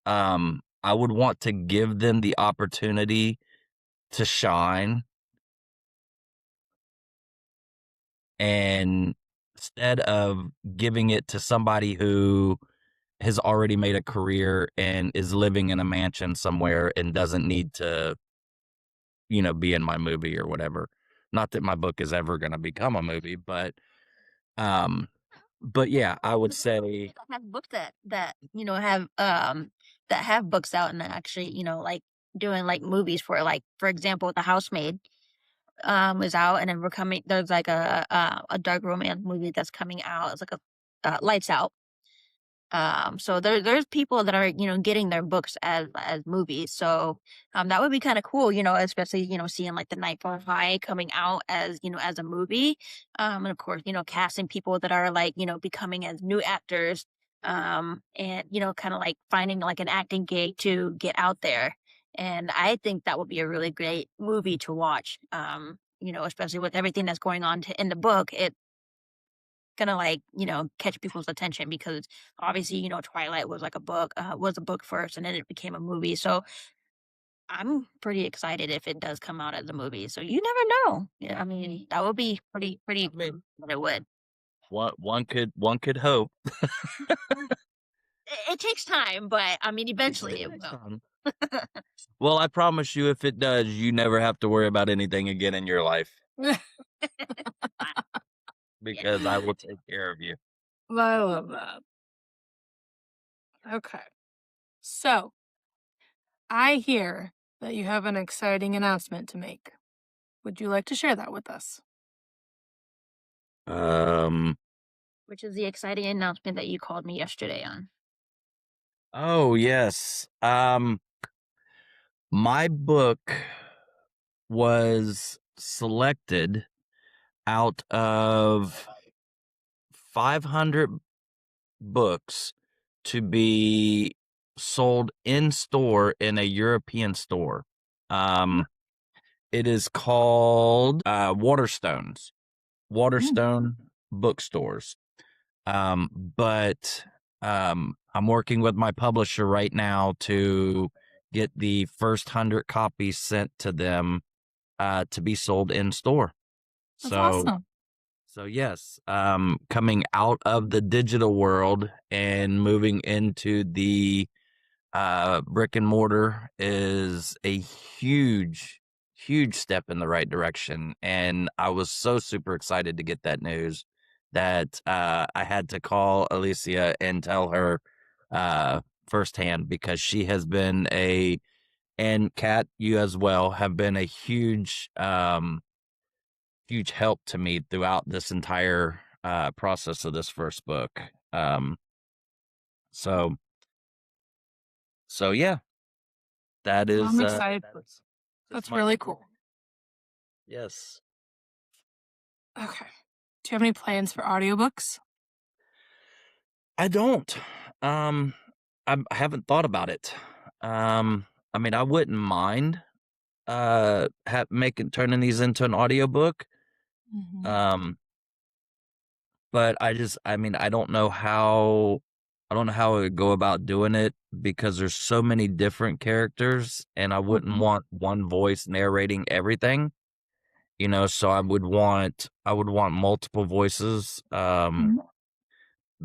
I would want to give them the opportunity to shine, and instead of giving it to somebody who has already made a career and is living in a mansion somewhere and doesn't need to, be in my movie or whatever. Not that my book is ever going to become a movie, um, but yeah, I would say, I have books that that have books out and actually like doing like movies for like for example The Housemaid is out and then we're coming there's like a dark romance movie that's coming out. It's like a Lights Out. So there's people that are getting their books as movies. So that would be kind of cool, especially seeing like the Nightfall High coming out as as a movie. And of course casting people that are like becoming as new actors. And kind of like finding like an acting gig to get out there. And I think that would be a really great movie to watch. Especially with everything that's going on in the book, gonna like, catch people's attention because obviously, Twilight was like was a book first and then it became a movie. So I'm pretty excited if it does come out as a movie. So you never know. Yeah, I mean, that would be pretty cool. But it would. One could hope. It takes time, but I mean, eventually it Takes will. time. Well, I promise you, if it does, you never have to worry about anything again in your life because I will take care of you. I love that. Okay. So, I hear that you have an exciting announcement to make. Would you like to share that with us? Which is the exciting announcement that you called me yesterday on. Oh yes. My book was selected out of 500 books to be sold in store in a European store. It is called Waterstone bookstores. But I'm working with my publisher right now to get the first 100 copies sent to them to be sold in store. That's awesome. So yes, coming out of the digital world and moving into the brick and mortar is a huge step in the right direction. And I was so super excited to get that news that I had to call Alicia and tell her firsthand because she has been and Kat, you as well, have been a huge help to me throughout this entire process of this first book. So yeah, that is. I'm excited. That's really cool. Yes. Okay. Do you have any plans for audiobooks? I don't. I haven't thought about it. I mean, I wouldn't mind turning these into an audiobook. But I mean, I don't know how I would go about doing it because there's so many different characters and I wouldn't want one voice narrating everything. So I would want multiple voices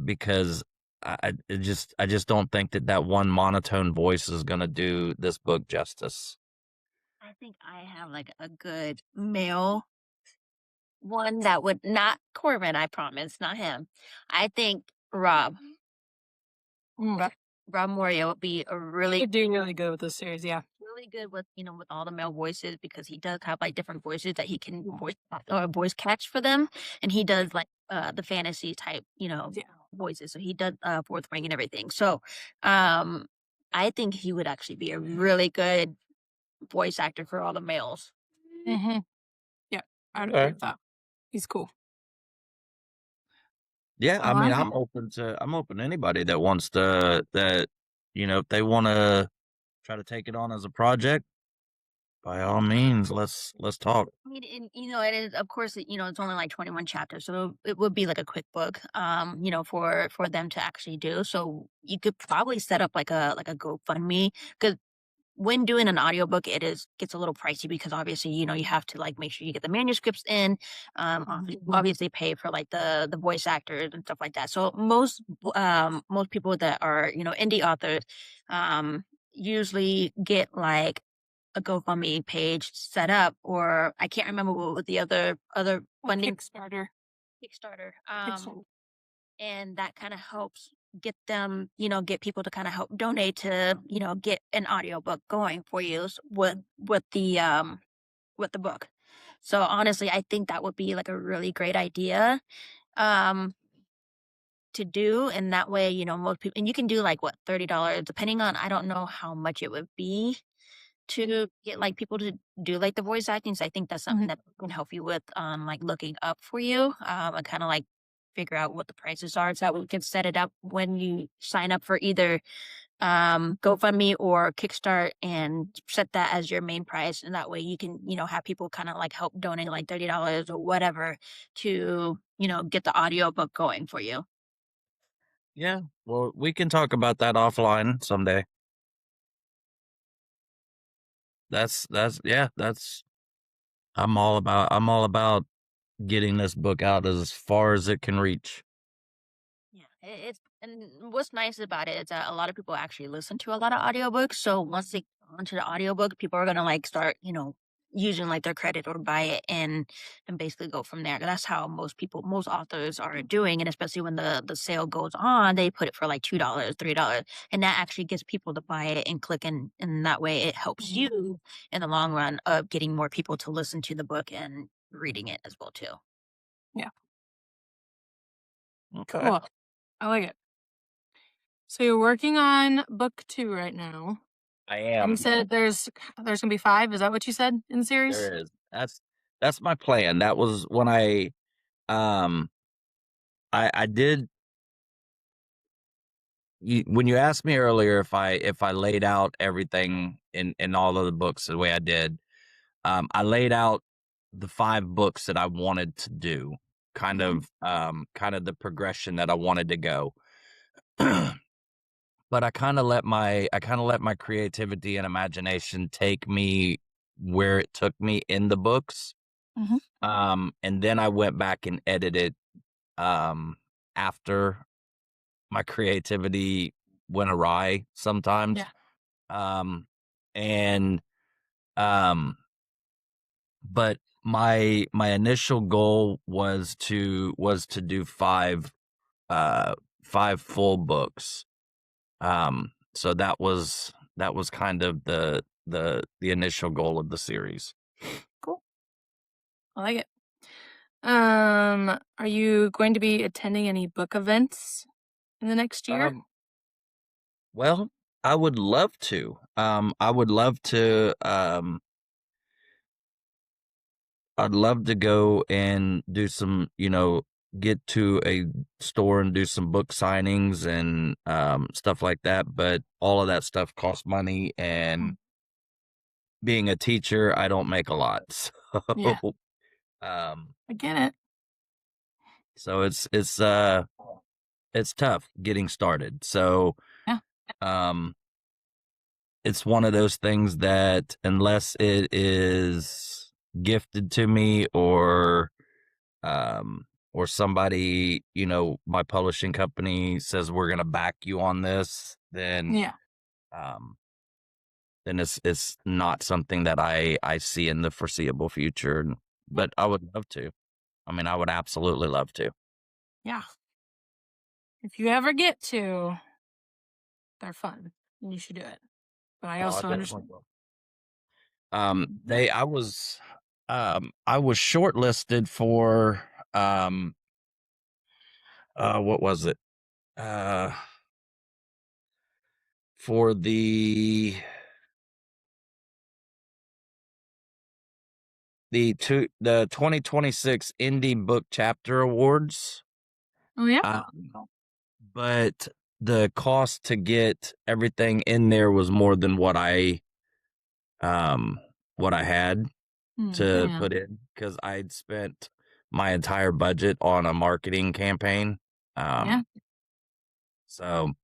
because I just don't think that one monotone voice is going to do this book justice. I think I have like a good male one that would not Corbin, I promise, not him. I think Rob Moria would be a really doing really good with this series, yeah. Really good with with all the male voices because he does have like different voices that he can voice catch for them, and he does like the fantasy type voices. So he does Fourth Ring and everything. So I think he would actually be a really good voice actor for all the males. Yeah, I'd agree with that. He's cool. Yeah, I mean, I'm open to anybody that wants to if they want to try to take it on as a project, by all means, let's talk. I mean, and, it is, of course, it's only like 21 chapters, so it would be like a quick book, for them to actually do. So you could probably set up like a GoFundMe because when doing an audiobook, gets a little pricey because obviously, you have to like make sure you get the manuscripts in, obviously pay for like the voice actors and stuff like that. So most people that are, indie authors, usually get like a GoFundMe page set up, or I can't remember what was the other funding. Kickstarter. And that kind of helps get them, get people to kind of help donate to, get an audiobook going for you with the book. So honestly, I think that would be like a really great idea to do. And that way, most people, and you can do like what, $30, depending on, I don't know how much it would be to get like people to do like the voice acting. So I think that's something that can help you with like looking up for you and kind of like figure out what the prices are so that we can set it up when you sign up for either GoFundMe or Kickstart and set that as your main price. And that way you can, have people kind of like help donate like $30 or whatever to, get the audiobook going for you. Yeah. Well, we can talk about that offline someday. That's I'm all about getting this book out as far as it can reach. Yeah, it's and what's nice about it is that a lot of people actually listen to a lot of audiobooks. So once they get onto the audiobook, people are gonna like start, using like their credit or buy it and basically go from there. That's how most authors are doing, and especially when the sale goes on, they put it for like $2, $3, and that actually gets people to buy it and click, and that way it helps you in the long run of getting more people to listen to the book and reading it as well too. Yeah. Okay. Cool. I like it. So you're working on book 2 right now. I And am. you said there's gonna be 5. Is that what you said in the series? There is. That's my plan. That was when um I did when you asked me earlier if I laid out everything in all of the books the way I did, I laid out the 5 books that I wanted to do, kind of the progression that I wanted to go. But I kind of let my creativity and imagination take me where it took me in the books. Mhm. And then I went back and edited after my creativity went awry sometimes. Yeah. Um and um but my initial goal was to do 5 full books. So that was kind of the initial goal of the series. Cool. I like it. Are you going to be attending any book events in the next year? Well, I would love to. I would love to I'd love to go and do some, get to a store and do some book signings and stuff like that, but all of that stuff costs money, and being a teacher, I don't make a lot. Yeah. So um I get it. so it's tough getting started. So Yeah. um it's one of those things that unless it is gifted to me or somebody, my publishing company says we're going to back you on this, Yeah. um then it's not something that I see in the foreseeable future. But I would love to. I mean, I would absolutely love to. Yeah. If you ever get to, they're fun and you should do it. But I Oh, I also definitely understand. will. I was shortlisted for what was it? Uh for the 2026 Indie Book Chapter Awards. Oh, yeah? But the cost to get everything in there was more than what I had to Yeah. put in, because I'd spent my entire budget on a marketing campaign. Yeah. So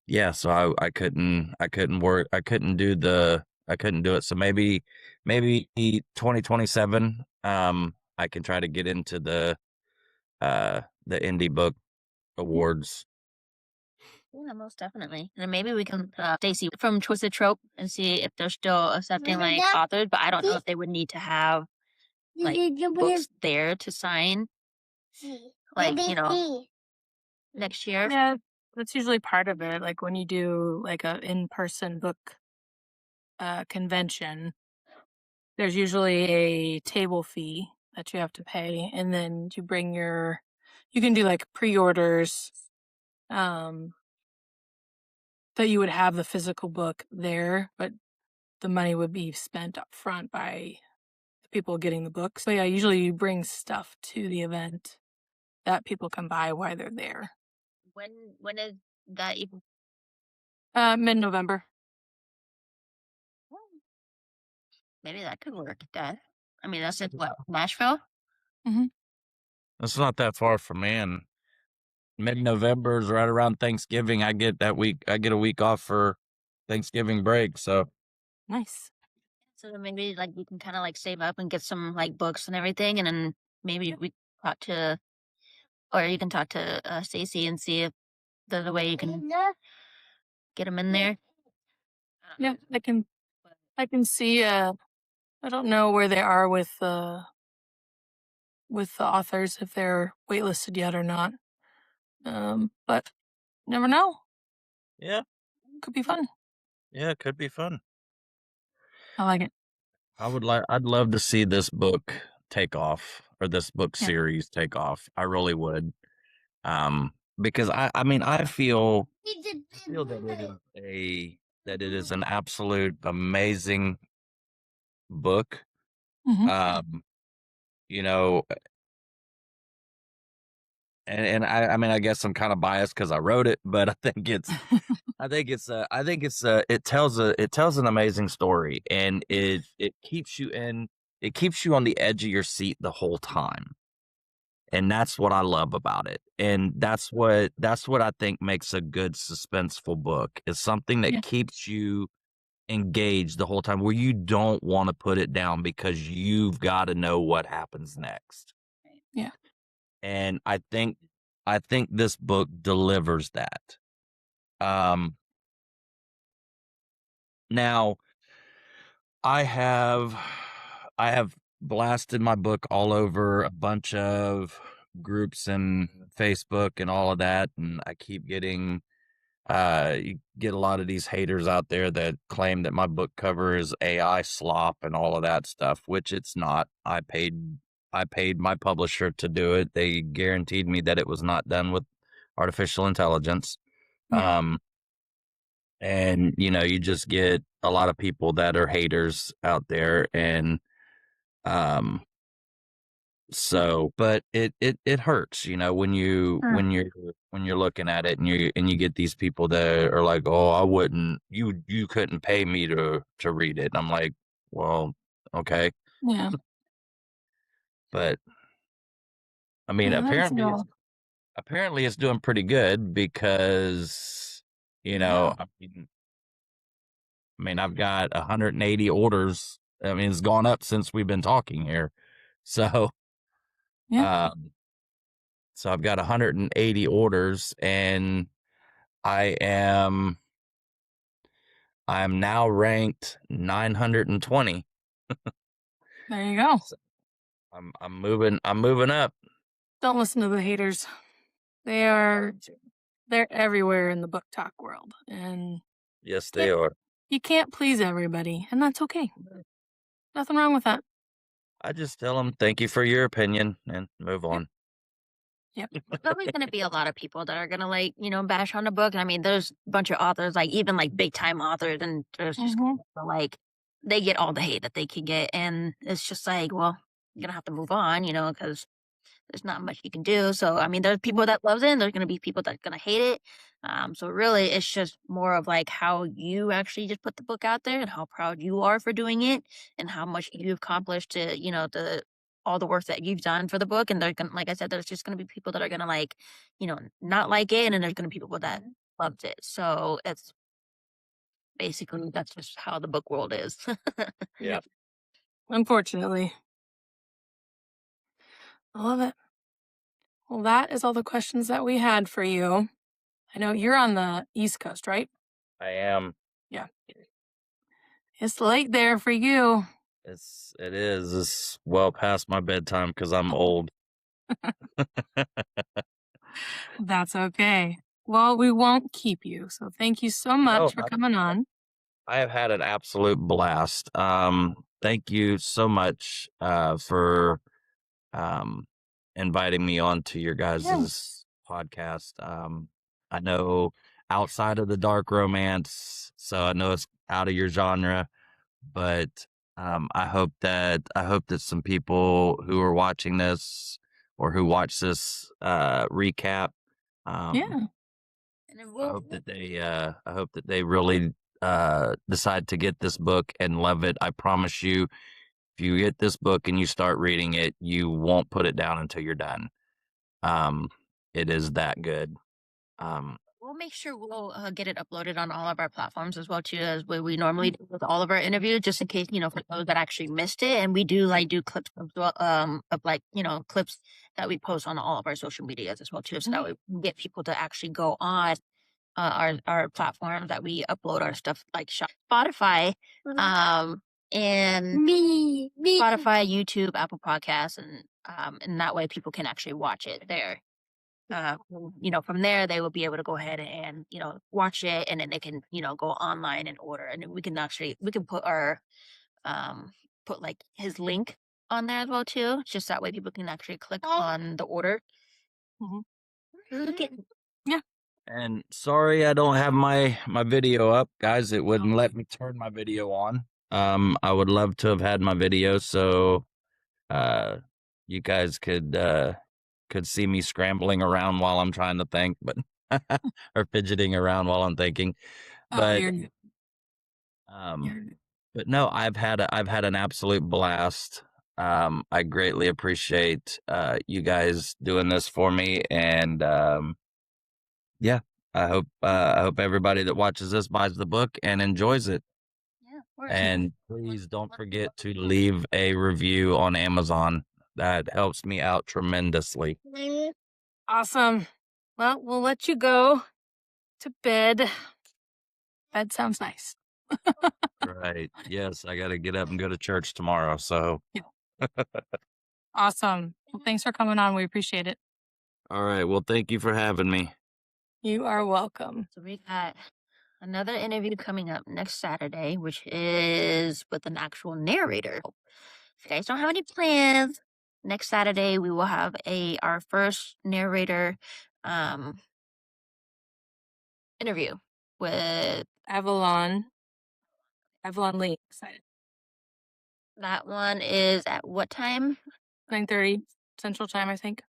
yeah, so I couldn't work, I couldn't do it. So maybe 2027 I can try to get into the indie book awards. Yeah, most definitely. And then maybe we can Stacy from Twisted Trope and see if they're still accepting like authors, but I don't know if they would need to have like books there to sign, like, next year. Yeah. That's usually part of it. Like when you do like a in-person book convention, there's usually a table fee that you have to pay, and then you can do like pre-orders, that you would have the physical book there, but the money would be spent up front by the people getting the book. So yeah, usually you bring stuff to the event that people can buy while they're there. When is that even? Mid-November. Maybe that could work, Dad. I mean, that's in what, Nashville? That's not that far from me. And mid-November is right around Thanksgiving. I get a week off for Thanksgiving break. So Nice. So then maybe like you can kind of like save up and get some like books and everything, and then maybe we talk to, or you can talk to Stacy and see if there's a way you can get them in there. Yeah, I can see. I don't know where they are with the authors, if they're waitlisted yet or not. But never know. yeah, Could be fun. yeah, it could be fun. I like it. I'd love to see this book take off, or this book Yeah. series take off. I really would. Because I mean, I feel that it is an absolute amazing book. Mhm. You know, and I mean, I guess I'm kind of biased because I wrote it, but I think it tells an amazing story, and it keeps you on the edge of your seat the whole time. And that's what I love about it. And that's what I think makes a good suspenseful book, is something that Yeah. keeps you engaged the whole time, where you don't want to put it down because you've got to know what happens next. Yeah. And I think this book delivers that. Now I have blasted my book all over a bunch of groups and Facebook and all of that, and I keep getting you get a lot of these haters out there that claim that my book cover is AI slop and all of that stuff, which it's not. I paid my publisher to do it. They guaranteed me that it was not done with artificial intelligence. Yeah. And you just get a lot of people that are haters out there, and so, but it hurts, when Sure. when you're looking at it, and you get these people that are like, oh, I wouldn't, you couldn't pay me to read it. And I'm like, well, okay. Yeah. But I mean, Yeah, that's all. apparently it's doing pretty good, because Yeah. I mean, I've got 180 orders. I mean, it's gone up since we've been talking here. So, Yeah. so I've got 180 orders, and I am now ranked 920. There you go. So I'm moving up. Don't listen to the haters. They're everywhere in the book talk world, and Yes, they are. you can't please everybody, and that's okay. Nothing wrong with that. I just tell them thank you for your opinion and move on. Yep. There's probably going to be a lot of people that are going to like, bash on the book. And I mean, there's a bunch of authors, like even like big time authors, and there's just like, they get all the hate that they can get. And it's just like, well, you're going to have to move on, because there's not much you can do. So, I mean, there's people that loves it, and there's going to be people that are going to hate it. So really it's just more of like how you actually just put the book out there, and how proud you are for doing it, and how much you've accomplished to, all the work that you've done for the book. And they're going to, like I said, there's just going to be people that are going to like, not like it. And then there's going to be people that loved it. So it's basically, that's just how the book world is. Yeah. Unfortunately. I love it. Well, that is all the questions that we had for you. I know you're on the East Coast, right? I am. Yeah. It's late there for you. It is. It's well past my bedtime because I'm old. That's okay. Well, we won't keep you. So thank you so much for coming on. I have had an absolute blast. Thank you so much for inviting me on to your guys' podcast. I know outside of the dark romance, so I know it's out of your genre, but I hope that some people who are watching this, or who watch this recap, And I hope that they really decide to get this book and love it. I promise you, if you get this book and you start reading it, you won't put it down until you're done. It is that good. We'll make sure we'll get it uploaded on all of our platforms as well too, as we normally do with all of our interviews, just in case, for those that actually missed it. And we do do clips of clips that we post on all of our social medias as well too, so that we can get people to actually go on our platform that we upload our stuff, like Spotify, and Spotify, YouTube, Apple Podcasts, and that way people can actually watch it there. From there they will be able to go ahead and watch it, and then they can go online and order, and we can put our put like his link on there as well too, just that way people can actually click on the order. Look at And sorry I don't have my video up, guys. It wouldn't let me turn my video on. I would love to have had my video so you guys could see me scrambling around while I'm trying to think, but or fidgeting around while I'm thinking. But but no, I've had an absolute blast. I greatly appreciate you guys doing this for me, and yeah, I hope everybody that watches this buys the book and enjoys it. And please don't forget to leave a review on Amazon. That helps me out tremendously. Awesome. Well, we'll let you go to bed. Bed sounds nice. Right. Yes, I got to get up and go to church tomorrow. So. Awesome. Well, thanks for coming on. We appreciate it. All right. Well, thank you for having me. You are welcome. So we got another interview coming up next Saturday, which is with an actual narrator. If you guys don't have any plans, next Saturday we will have our first narrator interview with Avalon Lee. Excited. That one is at what time? 9:30 Central Time, I think.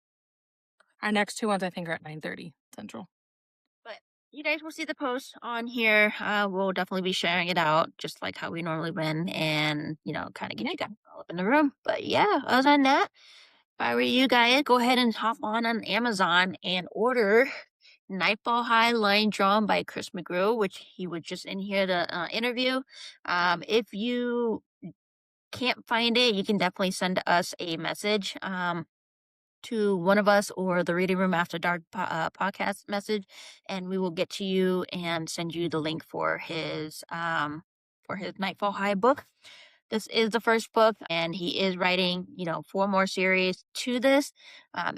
Our next two ones, I think, are at 9:30 Central. But you guys will see the post on here. We'll definitely be sharing it out, just like how we normally been, and kind of get you guys all up in the room. But yeah, other than that, if I were you guys, go ahead and hop on Amazon and order Nightfall High Line Drawn by Chris McGrew, which he was just in here to interview. If you can't find it, you can definitely send us a message to one of us or the Reading Room After Dark podcast message, and we will get to you and send you the link for his Nightfall High book. This is the first book, and he is writing 4 more series to this.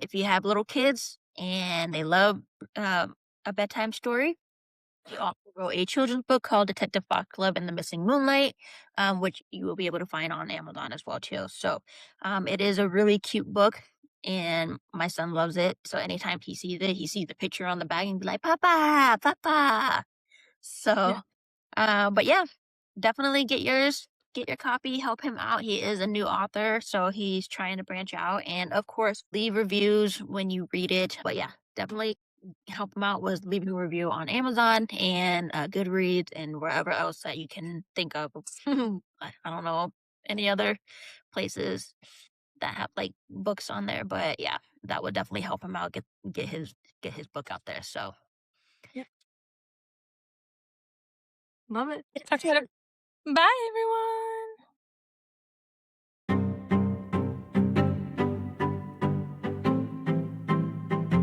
If you have little kids and they love a bedtime story, he also wrote a children's book called Detective Foxglove and the Missing Moonlight, which you will be able to find on Amazon as well too. So it is a really cute book, and my son loves it. So anytime he sees it, he sees the picture on the bag and be like, "Papa, Papa." So, but yeah, definitely get yours. Get your copy, help him out. He is a new author, so he's trying to branch out. And of course, leave reviews when you read it. But yeah, definitely help him out with leaving a review on Amazon and Goodreads and wherever else that you can think of. I don't know any other places that have like books on there, but yeah, that would definitely help him out get his book out there. So, yep, love it. Talk to you later. Bye, everyone.